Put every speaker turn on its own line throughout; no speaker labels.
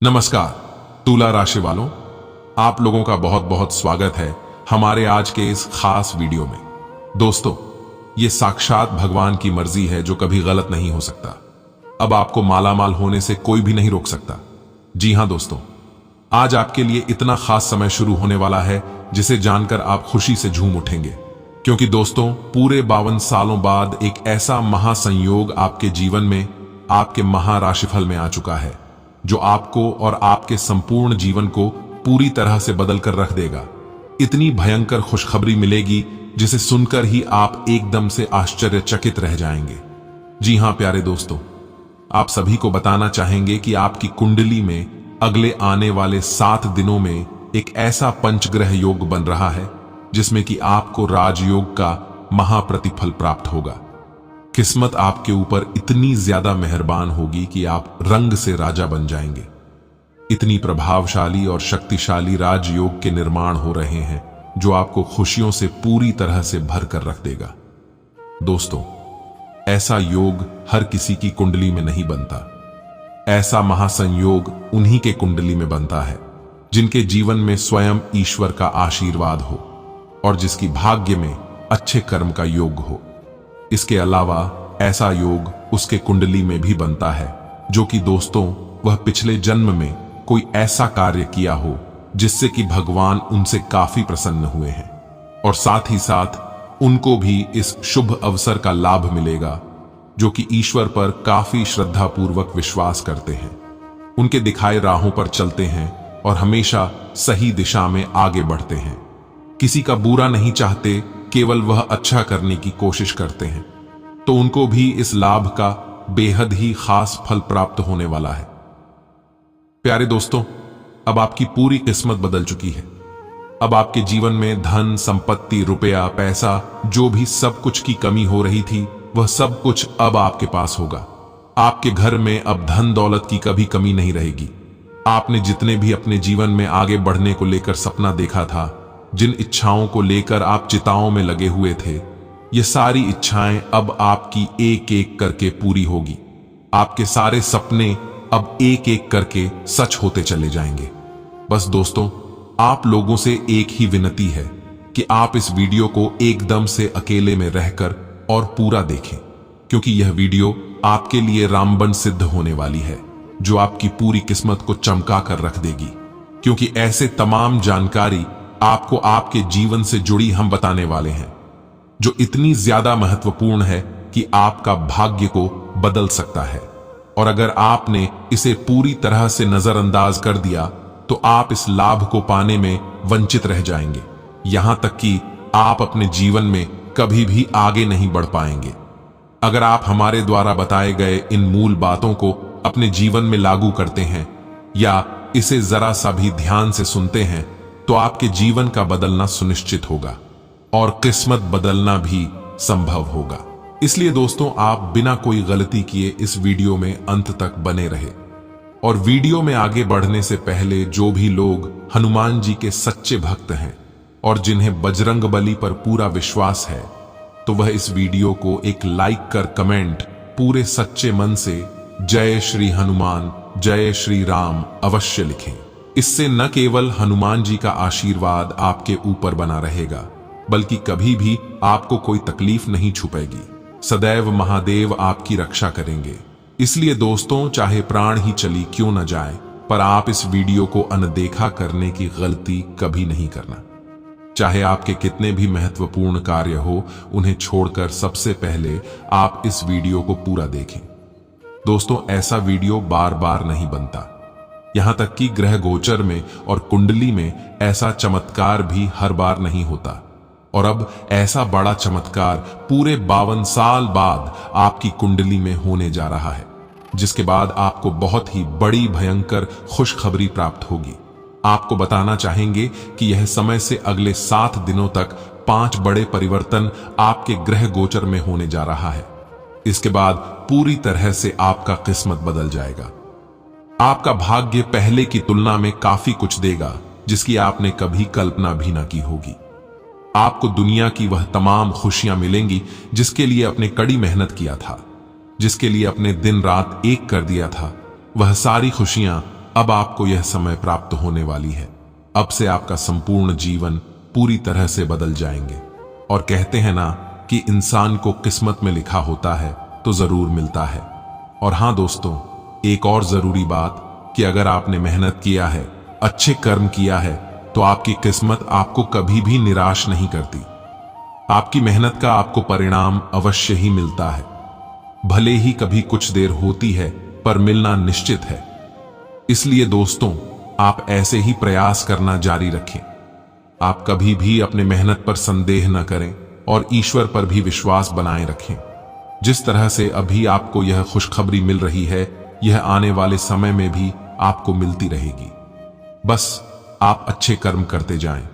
नमस्कार तुला राशि वालों, आप लोगों का बहुत बहुत स्वागत है हमारे आज के इस खास वीडियो में। दोस्तों, ये साक्षात भगवान की मर्जी है जो कभी गलत नहीं हो सकता। अब आपको मालामाल होने से कोई भी नहीं रोक सकता। जी हां दोस्तों, आज आपके लिए इतना खास समय शुरू होने वाला है जिसे जानकर आप खुशी से झूम उठेंगे, क्योंकि दोस्तों पूरे 52 सालों बाद एक ऐसा महासंयोग आपके जीवन में, आपके महाराशिफल में आ चुका है जो आपको और आपके संपूर्ण जीवन को पूरी तरह से बदल कर रख देगा। इतनी भयंकर खुशखबरी मिलेगी जिसे सुनकर ही आप एकदम से आश्चर्यचकित रह जाएंगे। जी हां प्यारे दोस्तों, आप सभी को बताना चाहेंगे कि आपकी कुंडली में अगले आने वाले 7 दिनों में एक ऐसा पंचग्रह योग बन रहा है जिसमें कि आपको राजयोग का महाप्रतिफल प्राप्त होगा। किस्मत आपके ऊपर इतनी ज्यादा मेहरबान होगी कि आप रंग से राजा बन जाएंगे। इतनी प्रभावशाली और शक्तिशाली राजयोग के निर्माण हो रहे हैं जो आपको खुशियों से पूरी तरह से भर कर रख देगा। दोस्तों, ऐसा योग हर किसी की कुंडली में नहीं बनता। ऐसा महासंयोग उन्हीं के कुंडली में बनता है जिनके जीवन में स्वयं ईश्वर का आशीर्वाद हो और जिसकी भाग्य में अच्छे कर्म का योग हो। इसके अलावा ऐसा योग उसके कुंडली में भी बनता है जो कि दोस्तों वह पिछले जन्म में कोई ऐसा कार्य किया हो जिससे कि भगवान उनसे काफी प्रसन्न हुए हैं, और साथ ही साथ उनको भी इस शुभ अवसर का लाभ मिलेगा जो कि ईश्वर पर काफी श्रद्धापूर्वक विश्वास करते हैं, उनके दिखाए राहों पर चलते हैं और हमेशा सही दिशा में आगे बढ़ते हैं। किसी का बुरा नहीं चाहते, केवल वह अच्छा करने की कोशिश करते हैं, तो उनको भी इस लाभ का बेहद ही खास फल प्राप्त होने वाला है। प्यारे दोस्तों, अब आपकी पूरी किस्मत बदल चुकी है। अब आपके जीवन में धन, संपत्ति, रुपया, पैसा, जो भी सब कुछ की कमी हो रही थी वह सब कुछ अब आपके पास होगा। आपके घर में अब धन दौलत की कभी कमी नहीं रहेगी। आपने जितने भी अपने जीवन में आगे बढ़ने को लेकर सपना देखा था, जिन इच्छाओं को लेकर आप चिताओं में लगे हुए थे, ये सारी इच्छाएं अब आपकी एक एक करके पूरी होगी। आपके सारे सपने अब एक एक करके सच होते चले जाएंगे। बस दोस्तों, आप लोगों से एक ही विनती है कि आप इस वीडियो को एकदम से अकेले में रहकर और पूरा देखें, क्योंकि यह वीडियो आपके लिए रामबन सिद्ध होने वाली है जो आपकी पूरी किस्मत को चमका कर रख देगी। क्योंकि ऐसे तमाम जानकारी आपको आपके जीवन से जुड़ी हम बताने वाले हैं जो इतनी ज्यादा महत्वपूर्ण है कि आपका भाग्य को बदल सकता है, और अगर आपने इसे पूरी तरह से नजरअंदाज कर दिया तो आप इस लाभ को पाने में वंचित रह जाएंगे, यहां तक कि आप अपने जीवन में कभी भी आगे नहीं बढ़ पाएंगे। अगर आप हमारे द्वारा बताए गए इन मूल बातों को अपने जीवन में लागू करते हैं या इसे जरा सा भी ध्यान से सुनते हैं तो आपके जीवन का बदलना सुनिश्चित होगा और किस्मत बदलना भी संभव होगा। इसलिए दोस्तों, आप बिना कोई गलती किए इस वीडियो में अंत तक बने रहे। और वीडियो में आगे बढ़ने से पहले जो भी लोग हनुमान जी के सच्चे भक्त हैं और जिन्हें बजरंगबली पर पूरा विश्वास है, तो वह इस वीडियो को एक लाइक कर कमेंट पूरे सच्चे मन से जय श्री हनुमान, जय श्री राम अवश्य लिखें। इससे न केवल हनुमान जी का आशीर्वाद आपके ऊपर बना रहेगा, बल्कि कभी भी आपको कोई तकलीफ नहीं छुपेगी। सदैव महादेव आपकी रक्षा करेंगे। इसलिए दोस्तों, चाहे प्राण ही चली क्यों न जाए, पर आप इस वीडियो को अनदेखा करने की गलती कभी नहीं करना। चाहे आपके कितने भी महत्वपूर्ण कार्य हो, उन्हें छोड़कर सबसे पहले आप इस वीडियो को पूरा देखें। दोस्तों, ऐसा वीडियो बार बार नहीं बनता। यहां तक कि ग्रह गोचर में और कुंडली में ऐसा चमत्कार भी हर बार नहीं होता। और अब ऐसा बड़ा चमत्कार पूरे 52 साल बाद आपकी कुंडली में होने जा रहा है, जिसके बाद आपको बहुत ही बड़ी भयंकर खुशखबरी प्राप्त होगी। आपको बताना चाहेंगे कि यह समय से अगले 7 दिनों तक 5 बड़े परिवर्तन आपके ग्रह गोचर में होने जा रहा है। इसके बाद पूरी तरह से आपका किस्मत बदल जाएगा। आपका भाग्य पहले की तुलना में काफी कुछ देगा जिसकी आपने कभी कल्पना भी ना की होगी। आपको दुनिया की वह तमाम खुशियां मिलेंगी जिसके लिए आपने कड़ी मेहनत किया था, जिसके लिए अपने दिन रात एक कर दिया था। वह सारी खुशियां अब आपको यह समय प्राप्त होने वाली है। अब से आपका संपूर्ण जीवन पूरी तरह से बदल जाएंगे। और कहते हैं ना कि इंसान को किस्मत में लिखा होता है तो जरूर मिलता है। और हां दोस्तों, एक और जरूरी बात कि अगर आपने मेहनत किया है, अच्छे कर्म किया है, तो आपकी किस्मत आपको कभी भी निराश नहीं करती। आपकी मेहनत का आपको परिणाम अवश्य ही मिलता है। भले ही कभी कुछ देर होती है, पर मिलना निश्चित है। इसलिए दोस्तों, आप ऐसे ही प्रयास करना जारी रखें। आप कभी भी अपने मेहनत पर संदेह न करें और ईश्वर पर भी विश्वास बनाए रखें। जिस तरह से अभी आपको यह खुशखबरी मिल रही है, यह आने वाले समय में भी आपको मिलती रहेगी। बस आप अच्छे कर्म करते जाएं।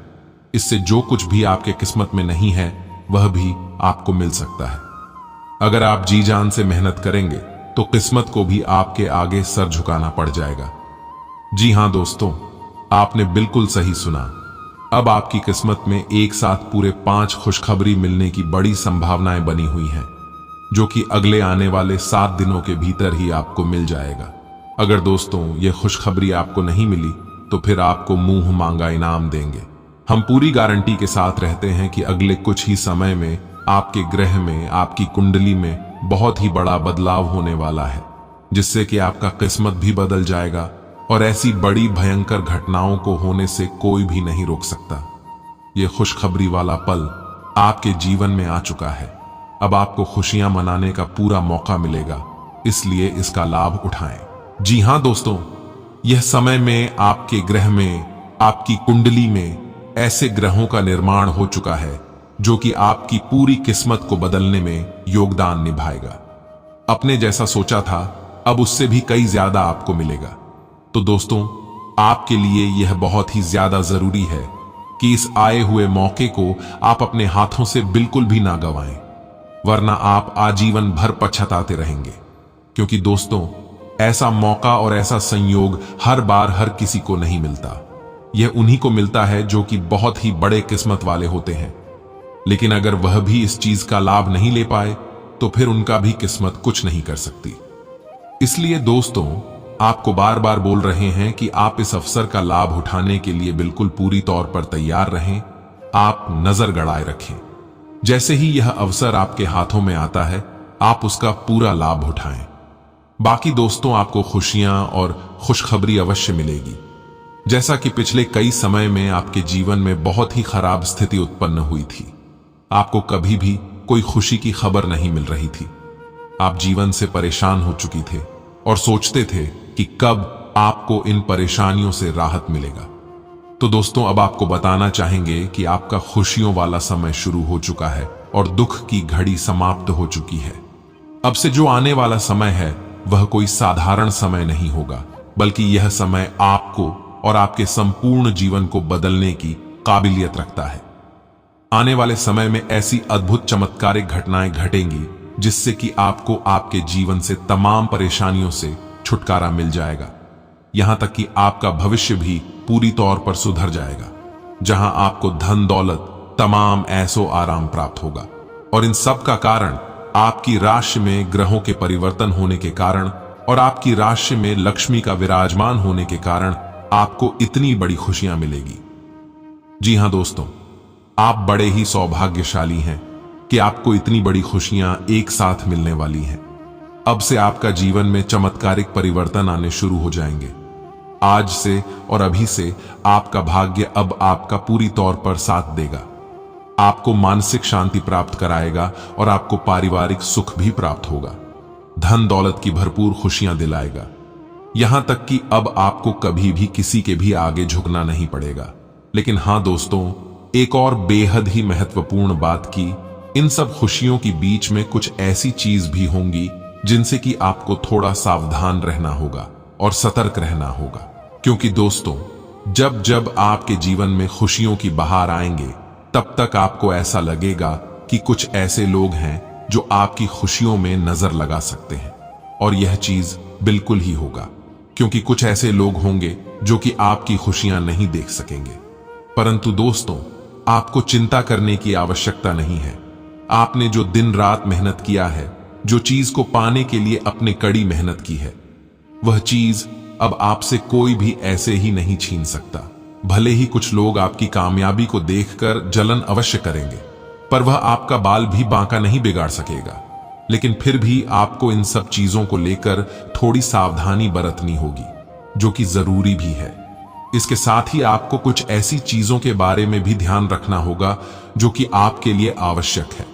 इससे जो कुछ भी आपके किस्मत में नहीं है, वह भी आपको मिल सकता है। अगर आप जी जान से मेहनत करेंगे तो किस्मत को भी आपके आगे सर झुकाना पड़ जाएगा। जी हां दोस्तों, आपने बिल्कुल सही सुना। अब आपकी किस्मत में एक साथ पूरे 5 खुशखबरी मिलने की बड़ी संभावनाएं बनी हुई हैं, जो कि अगले आने वाले 7 दिनों के भीतर ही आपको मिल जाएगा। अगर दोस्तों यह खुशखबरी आपको नहीं मिली तो फिर आपको मुंह मांगा इनाम देंगे। हम पूरी गारंटी के साथ रहते हैं कि अगले कुछ ही समय में आपके ग्रह में, आपकी कुंडली में बहुत ही बड़ा बदलाव होने वाला है, जिससे कि आपका किस्मत भी बदल जाएगा और ऐसी बड़ी भयंकर घटनाओं को होने से कोई भी नहीं रोक सकता। यह खुशखबरी वाला पल आपके जीवन में आ चुका है। अब आपको खुशियां मनाने का पूरा मौका मिलेगा, इसलिए इसका लाभ उठाएं। जी हां दोस्तों, यह समय में आपके ग्रह में, आपकी कुंडली में ऐसे ग्रहों का निर्माण हो चुका है जो कि आपकी पूरी किस्मत को बदलने में योगदान निभाएगा। अपने जैसा सोचा था, अब उससे भी कई ज्यादा आपको मिलेगा। तो दोस्तों, आपके लिए यह बहुत ही ज्यादा जरूरी है कि इस आए हुए मौके को आप अपने हाथों से बिल्कुल भी ना गंवाएं, वरना आप आजीवन भर पछताते रहेंगे। क्योंकि दोस्तों, ऐसा मौका और ऐसा संयोग हर बार हर किसी को नहीं मिलता। यह उन्हीं को मिलता है जो कि बहुत ही बड़े किस्मत वाले होते हैं। लेकिन अगर वह भी इस चीज का लाभ नहीं ले पाए तो फिर उनका भी किस्मत कुछ नहीं कर सकती। इसलिए दोस्तों, आपको बार बार बोल रहे हैं कि आप इस अवसर का लाभ उठाने के लिए बिल्कुल पूरी तौर पर तैयार रहें। आप नजर गड़ाए रखें। जैसे ही यह अवसर आपके हाथों में आता है, आप उसका पूरा लाभ उठाएं। बाकी दोस्तों, आपको खुशियां और खुशखबरी अवश्य मिलेगी। जैसा कि पिछले कई समय में आपके जीवन में बहुत ही खराब स्थिति उत्पन्न हुई थी। आपको कभी भी कोई खुशी की खबर नहीं मिल रही थी। आप जीवन से परेशान हो चुकी थे और सोचते थे कि कब आपको इन परेशानियों से राहत मिलेगा। तो दोस्तों, अब आपको बताना चाहेंगे कि आपका खुशियों वाला समय शुरू हो चुका है और दुख की घड़ी समाप्त हो चुकी है। अब से जो आने वाला समय है वह कोई साधारण समय नहीं होगा, बल्कि यह समय आपको और आपके संपूर्ण जीवन को बदलने की काबिलियत रखता है। आने वाले समय में ऐसी अद्भुत चमत्कारिक घटनाएं घटेंगी जिससे कि आपको आपके जीवन से तमाम परेशानियों से छुटकारा मिल जाएगा। यहां तक कि आपका भविष्य भी पूरी तौर पर सुधर जाएगा, जहां आपको धन दौलत, तमाम ऐसो आराम प्राप्त होगा। और इन सब का कारण आपकी राशि में ग्रहों के परिवर्तन होने के कारण और आपकी राशि में लक्ष्मी का विराजमान होने के कारण आपको इतनी बड़ी खुशियां मिलेगी। जी हां दोस्तों, आप बड़े ही सौभाग्यशाली हैं कि आपको इतनी बड़ी खुशियां एक साथ मिलने वाली हैं। अब से आपका जीवन में चमत्कारिक परिवर्तन आने शुरू हो जाएंगे। आज से और अभी से आपका भाग्य अब आपका पूरी तौर पर साथ देगा। आपको मानसिक शांति प्राप्त कराएगा और आपको पारिवारिक सुख भी प्राप्त होगा। धन दौलत की भरपूर खुशियां दिलाएगा। यहां तक कि अब आपको कभी भी किसी के भी आगे झुकना नहीं पड़ेगा। लेकिन हां दोस्तों, एक और बेहद ही महत्वपूर्ण बात की, इन सब खुशियों के बीच में कुछ ऐसी चीज भी होंगी जिनसे कि आपको थोड़ा सावधान रहना होगा और सतर्क रहना होगा। क्योंकि दोस्तों, जब जब आपके जीवन में खुशियों की बहार आएंगे, तब तक आपको ऐसा लगेगा कि कुछ ऐसे लोग हैं जो आपकी खुशियों में नजर लगा सकते हैं। और यह चीज बिल्कुल ही होगा, क्योंकि कुछ ऐसे लोग होंगे जो कि आपकी खुशियां नहीं देख सकेंगे। परंतु दोस्तों, आपको चिंता करने की आवश्यकता नहीं है। आपने जो दिन रात मेहनत किया है, जो चीज को पाने के लिए अपने कड़ी मेहनत की है, वह चीज अब आपसे कोई भी ऐसे ही नहीं छीन सकता। भले ही कुछ लोग आपकी कामयाबी को देखकर जलन अवश्य करेंगे, पर वह आपका बाल भी बांका नहीं बिगाड़ सकेगा। लेकिन फिर भी आपको इन सब चीजों को लेकर थोड़ी सावधानी बरतनी होगी, जो कि जरूरी भी है। इसके साथ ही आपको कुछ ऐसी चीजों के बारे में भी ध्यान रखना होगा जो कि आपके लिए आवश्यक है।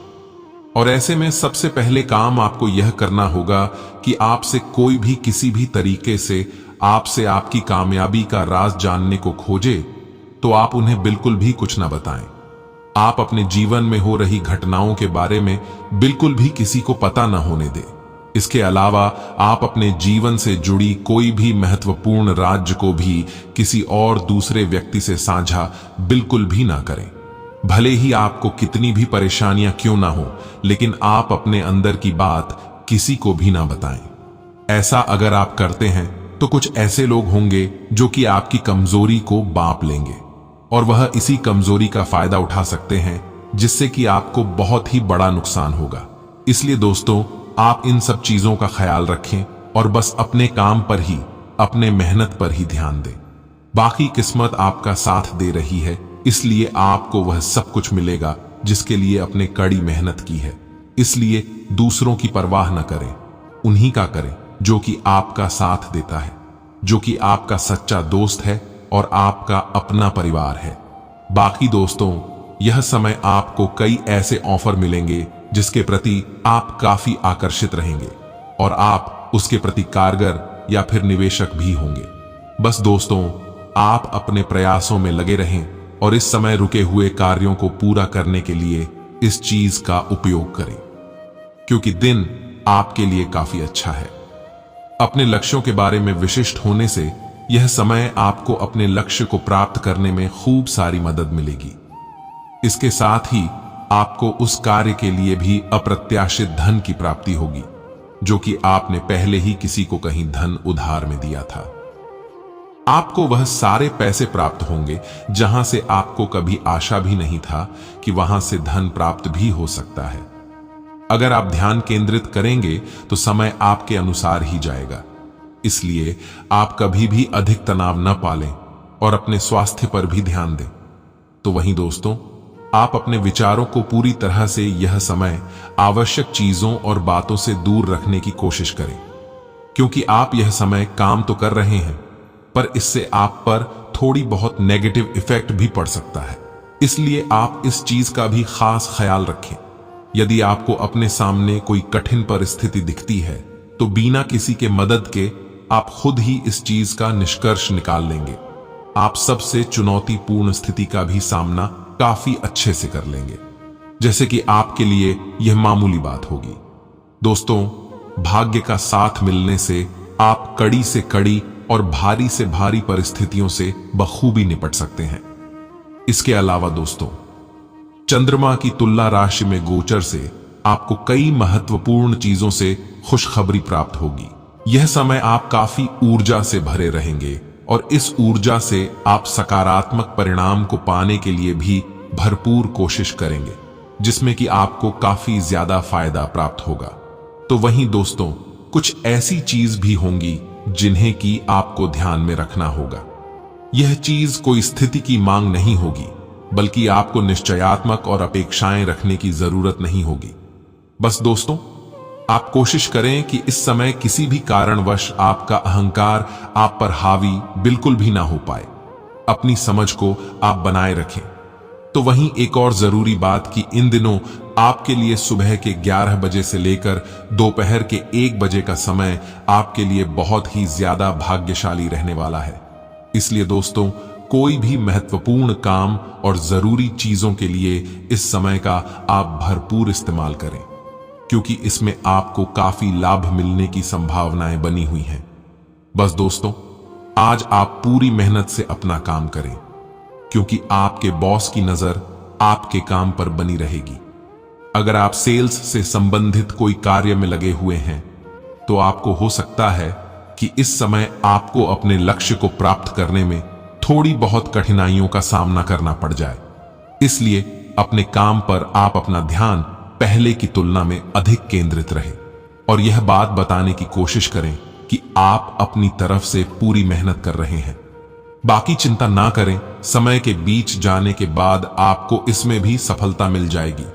और ऐसे में सबसे पहले काम आपको यह करना होगा कि आपसे कोई भी किसी भी तरीके से आपसे आपकी कामयाबी का राज जानने को खोजे तो आप उन्हें बिल्कुल भी कुछ न बताएं। आप अपने जीवन में हो रही घटनाओं के बारे में बिल्कुल भी किसी को पता न होने दें। इसके अलावा आप अपने जीवन से जुड़ी कोई भी महत्वपूर्ण राज्य को भी किसी और दूसरे व्यक्ति से साझा बिल्कुल भी ना करें। भले ही आपको कितनी भी परेशानियां क्यों ना हो, लेकिन आप अपने अंदर की बात किसी को भी ना बताएं। ऐसा अगर आप करते हैं तो कुछ ऐसे लोग होंगे जो कि आपकी कमजोरी को बांप लेंगे और वह इसी कमजोरी का फायदा उठा सकते हैं, जिससे कि आपको बहुत ही बड़ा नुकसान होगा। इसलिए दोस्तों, आप इन सब चीजों का ख्याल रखें और बस अपने काम पर ही, अपने मेहनत पर ही ध्यान दें। बाकी किस्मत आपका साथ दे रही है, इसलिए आपको वह सब कुछ मिलेगा जिसके लिए अपने कड़ी मेहनत की है। इसलिए दूसरों की परवाह न करें, उन्हीं का करें जो कि आपका साथ देता है, जो कि आपका सच्चा दोस्त है और आपका अपना परिवार है। बाकी दोस्तों, यह समय आपको कई ऐसे ऑफर मिलेंगे जिसके प्रति आप काफी आकर्षित रहेंगे और आप उसके प्रति कारगर या फिर निवेशक भी होंगे। बस दोस्तों, आप अपने प्रयासों में लगे रहें और इस समय रुके हुए कार्यों को पूरा करने के लिए इस चीज का उपयोग करें, क्योंकि दिन आपके लिए काफी अच्छा है। अपने लक्ष्यों के बारे में विशिष्ट होने से यह समय आपको अपने लक्ष्य को प्राप्त करने में खूब सारी मदद मिलेगी। इसके साथ ही आपको उस कार्य के लिए भी अप्रत्याशित धन की प्राप्ति होगी, जो कि आपने पहले ही किसी को कहीं धन उधार में दिया था। आपको वह सारे पैसे प्राप्त होंगे जहां से आपको कभी आशा भी नहीं था कि वहां से धन प्राप्त भी हो सकता है। अगर आप ध्यान केंद्रित करेंगे तो समय आपके अनुसार ही जाएगा। इसलिए आप कभी भी अधिक तनाव न पालें और अपने स्वास्थ्य पर भी ध्यान दें। तो वहीं दोस्तों, आप अपने विचारों को पूरी तरह से यह समय आवश्यक चीजों और बातों से दूर रखने की कोशिश करें, क्योंकि आप यह समय काम तो कर रहे हैं, पर इससे आप पर थोड़ी बहुत नेगेटिव इफेक्ट भी पड़ सकता है। इसलिए आप इस चीज का भी खास ख्याल रखें। यदि आपको अपने सामने कोई कठिन परिस्थिति दिखती है तो बिना किसी के मदद के आप खुद ही इस चीज का निष्कर्ष निकाल लेंगे। आप सबसे चुनौतीपूर्ण स्थिति का भी सामना काफी अच्छे से कर लेंगे, जैसे कि आपके लिए यह मामूली बात होगी। दोस्तों, भाग्य का साथ मिलने से आप कड़ी से कड़ी और भारी से भारी परिस्थितियों से बखूबी निपट सकते हैं। इसके अलावा दोस्तों, चंद्रमा की तुला राशि में गोचर से आपको कई महत्वपूर्ण चीजों से खुशखबरी प्राप्त होगी। यह समय आप काफी ऊर्जा से भरे रहेंगे और इस ऊर्जा से आप सकारात्मक परिणाम को पाने के लिए भी भरपूर कोशिश करेंगे, जिसमें कि आपको काफी ज्यादा फायदा प्राप्त होगा। तो वहीं दोस्तों, कुछ ऐसी चीज भी होंगी जिन्हें कि आपको ध्यान में रखना होगा। यह चीज कोई स्थिति की मांग नहीं होगी, बल्कि आपको निश्चयात्मक और अपेक्षाएं रखने की जरूरत नहीं होगी। बस दोस्तों, आप कोशिश करें कि इस समय किसी भी कारणवश आपका अहंकार आप पर हावी बिल्कुल भी ना हो पाए। अपनी समझ को आप बनाए रखें। तो वहीं एक और जरूरी बात कि इन दिनों आपके लिए सुबह के 11 बजे से लेकर दोपहर के 1 बजे का समय आपके लिए बहुत ही ज्यादा भाग्यशाली रहने वाला है। इसलिए दोस्तों, कोई भी महत्वपूर्ण काम और जरूरी चीजों के लिए इस समय का आप भरपूर इस्तेमाल करें, क्योंकि इसमें आपको काफी लाभ मिलने की संभावनाएं बनी हुई हैं। बस दोस्तों, आज आप पूरी मेहनत से अपना काम करें, क्योंकि आपके बॉस की नजर आपके काम पर बनी रहेगी। अगर आप सेल्स से संबंधित कोई कार्य में लगे हुए हैं तो आपको हो सकता है कि इस समय आपको अपने लक्ष्य को प्राप्त करने में थोड़ी बहुत कठिनाइयों का सामना करना पड़ जाए। इसलिए अपने काम पर आप अपना ध्यान पहले की तुलना में अधिक केंद्रित रहे और यह बात बताने की कोशिश करें कि आप अपनी तरफ से पूरी मेहनत कर रहे हैं। बाकी चिंता ना करें, समय के बीच जाने के बाद आपको इसमें भी सफलता मिल जाएगी।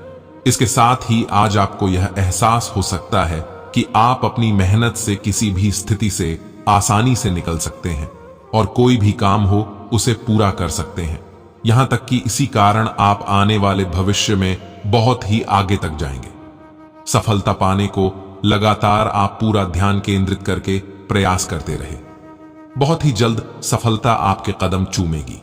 इसके साथ ही आज आपको यह एहसास हो सकता है कि आप अपनी मेहनत से किसी भी स्थिति से आसानी से निकल सकते हैं और कोई भी काम हो उसे पूरा कर सकते हैं। यहां तक कि इसी कारण आप आने वाले भविष्य में बहुत ही आगे तक जाएंगे। सफलता पाने को लगातार आप पूरा ध्यान केंद्रित करके प्रयास करते रहे। बहुत ही जल्द सफलता आपके कदम चूमेगी।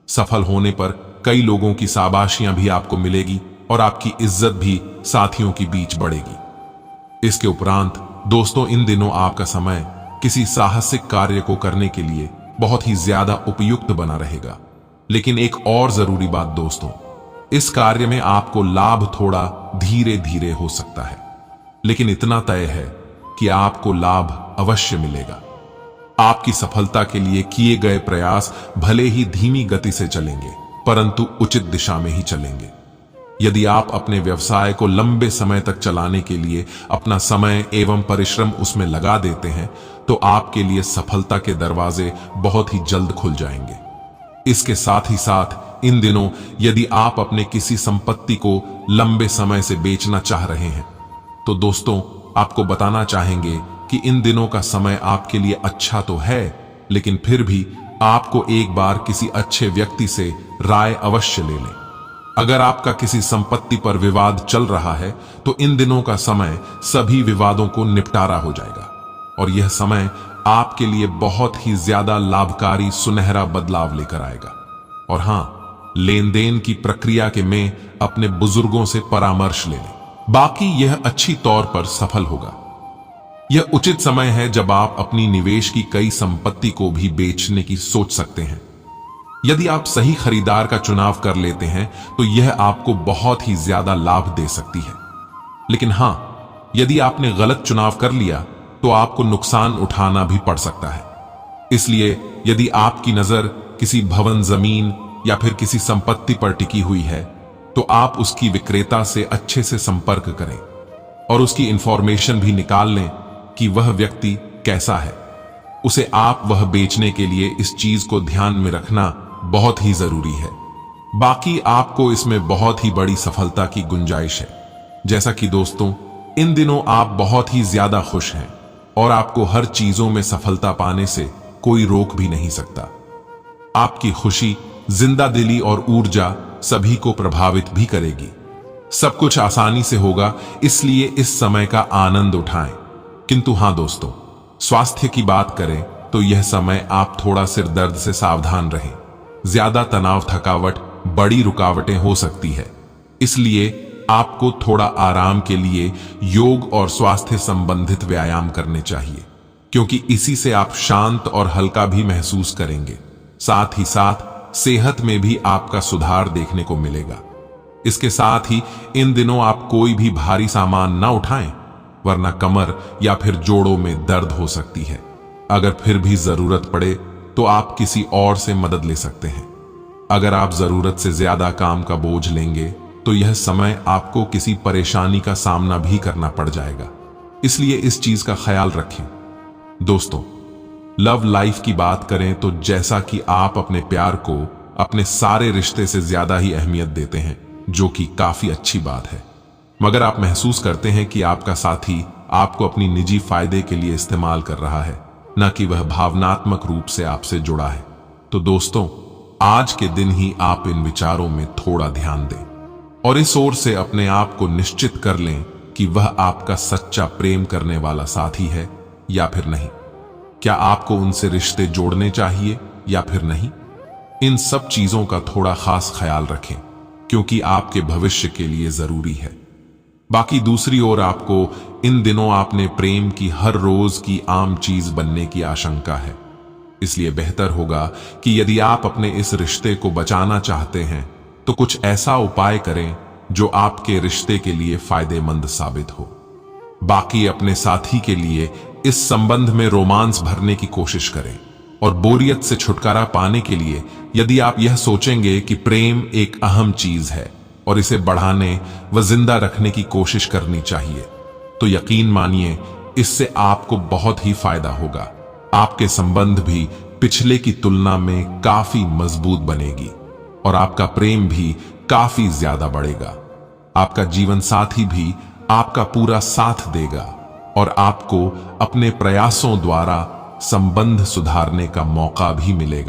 सफल होने पर कई लोगों की शाबाशियां भी आपको मिलेगी और आपकी इज्जत भी साथियों के बीच बढ़ेगी। इसके उपरांत दोस्तों, इन दिनों आपका समय किसी साहसिक कार्य को करने के लिए बहुत ही ज्यादा उपयुक्त बना रहेगा। लेकिन एक और जरूरी बात दोस्तों, इस कार्य में आपको लाभ थोड़ा धीरे धीरे हो सकता है, लेकिन इतना तय है कि आपको लाभ अवश्य मिलेगा। आपकी सफलता के लिए किए गए प्रयास भले ही धीमी गति से चलेंगे, परंतु उचित दिशा में ही चलेंगे। यदि आप अपने व्यवसाय को लंबे समय तक चलाने के लिए अपना समय एवं परिश्रम उसमें लगा देते हैं, तो आपके लिए सफलता के दरवाजे बहुत ही जल्द खुल जाएंगे। इसके साथ ही साथ इन दिनों यदि आप अपने किसी संपत्ति को लंबे समय से बेचना चाह रहे हैं, तो दोस्तों आपको बताना चाहेंगे कि इन दिनों का समय आपके लिए अच्छा तो है, लेकिन फिर भी आपको एक बार किसी अच्छे व्यक्ति से राय अवश्य ले लें। अगर आपका किसी संपत्ति पर विवाद चल रहा है, तो इन दिनों का समय सभी विवादों को निपटारा हो जाएगा और यह समय आपके लिए बहुत ही ज्यादा लाभकारी सुनहरा बदलाव लेकर आएगा। और हां, लेन देन की प्रक्रिया के में अपने बुजुर्गों से परामर्श ले लें, बाकी यह अच्छी तौर पर सफल होगा। यह उचित समय है जब आप अपनी निवेश की कई संपत्ति को भी बेचने की सोच सकते हैं। यदि आप सही खरीदार का चुनाव कर लेते हैं, तो यह आपको बहुत ही ज्यादा लाभ दे सकती है। लेकिन हां, यदि आपने गलत चुनाव कर लिया, तो आपको नुकसान उठाना भी पड़ सकता है। इसलिए यदि आपकी नजर किसी भवन, जमीन या फिर किसी संपत्ति पर टिकी हुई है, तो आप उसकी विक्रेता से अच्छे से संपर्क करें और उसकी इंफॉर्मेशन भी निकाल लें कि वह व्यक्ति कैसा है। उसे आप वह बेचने के लिए इस चीज को ध्यान में रखना बहुत ही जरूरी है। बाकी आपको इसमें बहुत ही बड़ी सफलता की गुंजाइश है। जैसा कि दोस्तों, इन दिनों आप बहुत ही ज्यादा खुश हैं और आपको हर चीजों में सफलता पाने से कोई रोक भी नहीं सकता। आपकी खुशी, जिंदादिली और ऊर्जा सभी को प्रभावित भी करेगी। सब कुछ आसानी से होगा, इसलिए इस समय का आनंद उठाएं। किंतु हां दोस्तों, स्वास्थ्य की बात करें तो यह समय आप थोड़ा सिर दर्द से सावधान रहें। ज्यादा तनाव, थकावट बड़ी रुकावटें हो सकती है, इसलिए आपको थोड़ा आराम के लिए योग और स्वास्थ्य संबंधित व्यायाम करने चाहिए, क्योंकि इसी से आप शांत और हल्का भी महसूस करेंगे। साथ ही साथ सेहत में भी आपका सुधार देखने को मिलेगा। इसके साथ ही इन दिनों आप कोई भी भारी सामान ना उठाएं, वरना कमर या फिर जोड़ों में दर्द हो सकती है। अगर फिर भी जरूरत पड़े तो आप किसी और से मदद ले सकते हैं। अगर आप जरूरत से ज्यादा काम का बोझ लेंगे, तो यह समय आपको किसी परेशानी का सामना भी करना पड़ जाएगा। इसलिए इस चीज का ख्याल रखें। दोस्तों, लव लाइफ की बात करें तो जैसा कि आप अपने प्यार को अपने सारे रिश्ते से ज्यादा ही अहमियत देते हैं, जो कि काफी अच्छी बात है, मगर आप महसूस करते हैं कि आपका साथी आपको अपनी निजी फायदे के लिए इस्तेमाल कर रहा है, न कि वह भावनात्मक रूप से आपसे जुड़ा है। तो दोस्तों, आज के दिन ही आप इन विचारों में थोड़ा ध्यान दें और इस ओर से अपने आप को निश्चित कर लें कि वह आपका सच्चा प्रेम करने वाला साथी है या फिर नहीं। क्या आपको उनसे रिश्ते जोड़ने चाहिए या फिर नहीं? इन सब चीजों का थोड़ा खास ख्याल रखें, क्योंकि आपके भविष्य के लिए जरूरी है। बाकी दूसरी ओर आपको इन दिनों आपने प्रेम की हर रोज की आम चीज बनने की आशंका है। इसलिए बेहतर होगा कि यदि आप अपने इस रिश्ते को बचाना चाहते हैं, तो कुछ ऐसा उपाय करें जो आपके रिश्ते के लिए फायदेमंद साबित हो। बाकी अपने साथी के लिए इस संबंध में रोमांस भरने की कोशिश करें और बोरियत से छुटकारा पाने के लिए यदि आप यह सोचेंगे कि प्रेम एक अहम चीज है और इसे बढ़ाने व जिंदा रखने की कोशिश करनी चाहिए, तो यकीन मानिए इससे आपको बहुत ही फायदा होगा। आपके संबंध भी पिछले की तुलना में काफी मजबूत बनेगी और आपका प्रेम भी काफी ज्यादा बढ़ेगा। आपका जीवन साथी भी आपका पूरा साथ देगा और आपको अपने प्रयासों द्वारा संबंध सुधारने का मौका भी मिलेगा।